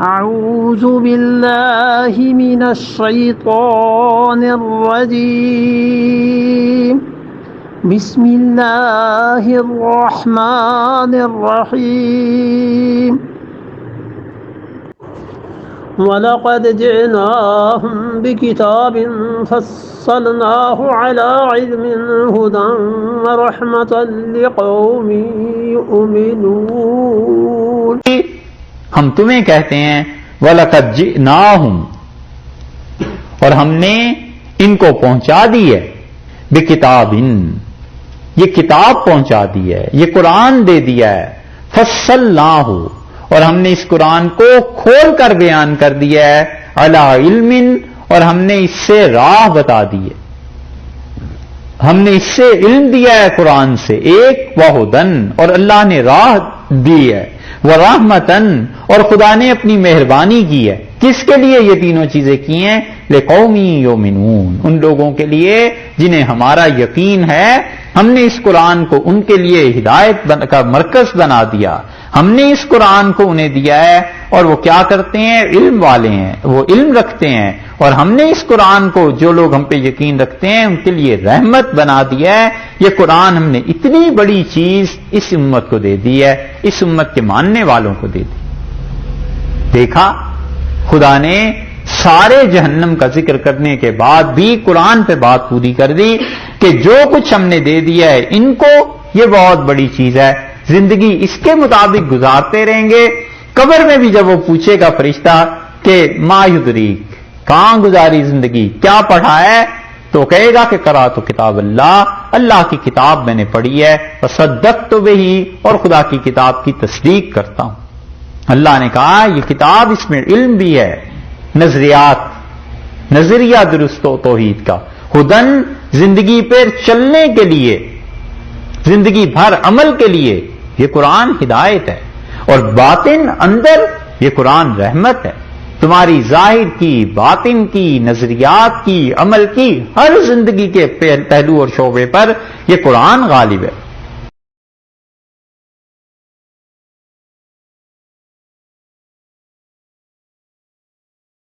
أعوذ بالله من الشيطان الرجيم بسم الله الرحمن الرحيم وَلَقَدْ جِئْنَاهُمْ بِكِتَابٍ فَصَّلْنَاهُ عَلَى عِلْمٍ هُدًى وَرَحْمَةً لِقَوْمٍ يُؤْمِنُونَ۔ ہم تمہیں کہتے ہیں وَلَقَدْ جِئْنَاهُمْ، اور ہم نے ان کو پہنچا دی ہے بِكِتَابٍ، یہ کتاب پہنچا دی ہے، یہ قرآن دے دیا ہے، فَصَّلْنَاهُ، اور ہم نے اس قرآن کو کھول کر بیان کر دیا ہے، علی علم، اور ہم نے اس سے راہ بتا دی ہے، ہم نے اس سے علم دیا ہے قرآن سے ایک، وہدن، اور اللہ نے راہ دی ہے، ورحمتن، اور خدا نے اپنی مہربانی کی ہے۔ کس کے لیے یہ تینوں چیزیں کی ہیں؟ لقوم یؤمنون، ان لوگوں کے لیے جنہیں ہمارا یقین ہے۔ ہم نے اس قرآن کو ان کے لیے ہدایت کا مرکز بنا دیا، ہم نے اس قرآن کو انہیں دیا ہے، اور وہ کیا کرتے ہیں؟ علم والے ہیں، وہ علم رکھتے ہیں، اور ہم نے اس قرآن کو جو لوگ ہم پہ یقین رکھتے ہیں ان کے لیے رحمت بنا دیا ہے۔ یہ قرآن ہم نے اتنی بڑی چیز اس امت کو دے دی ہے، اس امت کے ماننے والوں کو دے دی۔ دیکھا خدا نے سارے جہنم کا ذکر کرنے کے بعد بھی قرآن پہ بات پوری کر دی کہ جو کچھ ہم نے دے دیا ہے ان کو، یہ بہت بڑی چیز ہے، زندگی اس کے مطابق گزارتے رہیں گے۔ قبر میں بھی جب وہ پوچھے گا فرشتہ کہ ما یدریک، کہاں گزاری زندگی، کیا پڑھا ہے، تو کہے گا کہ قرأت کتاب اللہ، اللہ کی کتاب میں نے پڑھی ہے، وصدقت بہ، اور خدا کی کتاب کی تصدیق کرتا ہوں۔ اللہ نے کہا یہ کتاب، اس میں علم بھی ہے، نظریات، نظریہ درست و توحید کا، ہدن، زندگی پر چلنے کے لیے، زندگی بھر عمل کے لیے یہ قرآن ہدایت ہے، اور باطن اندر یہ قرآن رحمت ہے۔ تمہاری ظاہر کی، باطن کی، نظریات کی، عمل کی، ہر زندگی کے پہلو اور شعبے پر یہ قرآن غالب ہے۔